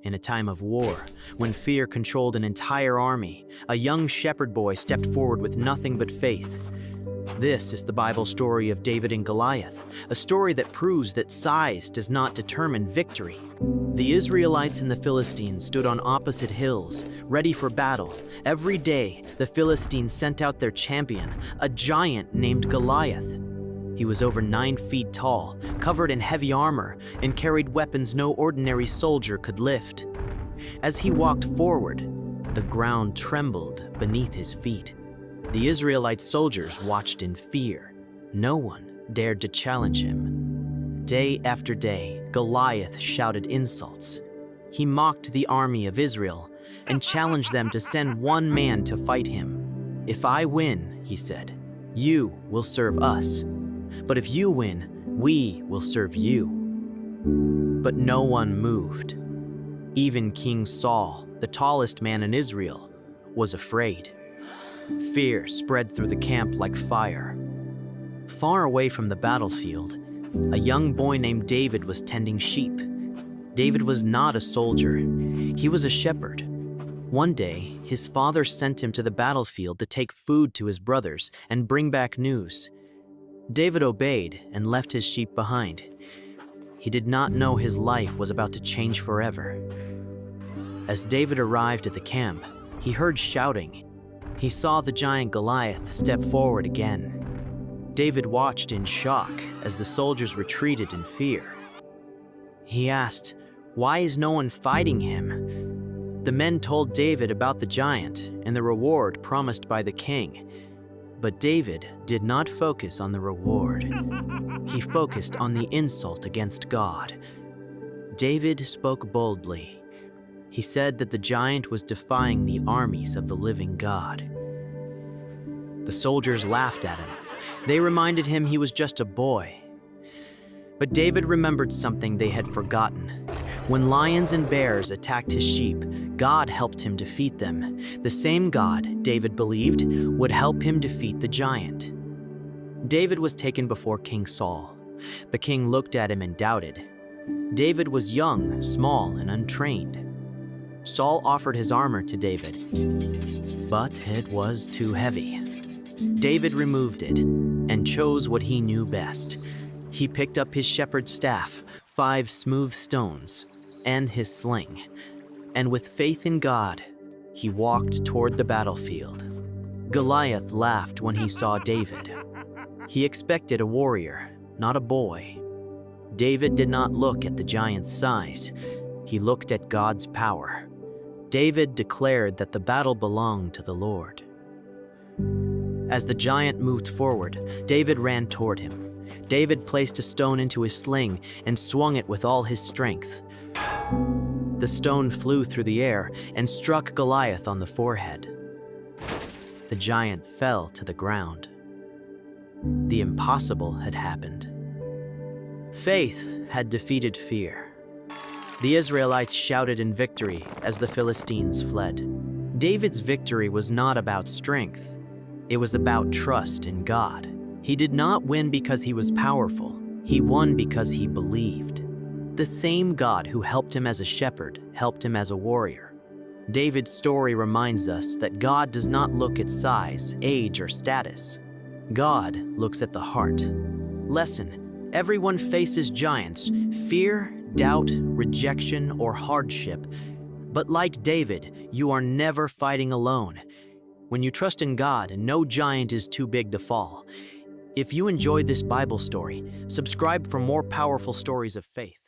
In a time of war, when fear controlled an entire army, a young shepherd boy stepped forward with nothing but faith. This is the Bible story of David and Goliath, a story that proves that size does not determine victory. The Israelites and the Philistines stood on opposite hills, ready for battle. Every day, the Philistines sent out their champion, a giant named Goliath. He was over 9 feet tall, covered in heavy armor, and carried weapons no ordinary soldier could lift. As he walked forward, the ground trembled beneath his feet. The Israelite soldiers watched in fear. No one dared to challenge him. Day after day, Goliath shouted insults. He mocked the army of Israel and challenged them to send one man to fight him. "If I win," he said, "you will serve us. But if you win, we will serve you." But no one moved. Even King Saul, the tallest man in Israel, was afraid. Fear spread through the camp like fire. Far away from the battlefield, a young boy named David was tending sheep. David was not a soldier. He was a shepherd. One day, his father sent him to the battlefield to take food to his brothers and bring back news. David obeyed and left his sheep behind. He did not know his life was about to change forever. As David arrived at the camp, he heard shouting. He saw the giant Goliath step forward again. David watched in shock as the soldiers retreated in fear. He asked, "Why is no one fighting him?" The men told David about the giant and the reward promised by the king. But David did not focus on the reward. He focused on the insult against God. David spoke boldly. He said that the giant was defying the armies of the living God. The soldiers laughed at him. They reminded him he was just a boy. But David remembered something they had forgotten. When lions and bears attacked his sheep, God helped him defeat them. The same God, David believed, would help him defeat the giant. David was taken before King Saul. The king looked at him and doubted. David was young, small, and untrained. Saul offered his armor to David, but it was too heavy. David removed it and chose what he knew best. He picked up his shepherd's staff, 5 smooth stones, and his sling. And with faith in God, he walked toward the battlefield. Goliath laughed when he saw David. He expected a warrior, not a boy. David did not look at the giant's size. He looked at God's power. David declared that the battle belonged to the Lord. As the giant moved forward, David ran toward him. David placed a stone into his sling and swung it with all his strength. The stone flew through the air and struck Goliath on the forehead. The giant fell to the ground. The impossible had happened. Faith had defeated fear. The Israelites shouted in victory as the Philistines fled. David's victory was not about strength. It was about trust in God. He did not win because he was powerful. He won because he believed. The same God who helped him as a shepherd helped him as a warrior. David's story reminds us that God does not look at size, age, or status. God looks at the heart. Lesson: everyone faces giants, fear, doubt, rejection, or hardship. But like David, you are never fighting alone. When you trust in God, no giant is too big to fall. If you enjoyed this Bible story, subscribe for more powerful stories of faith.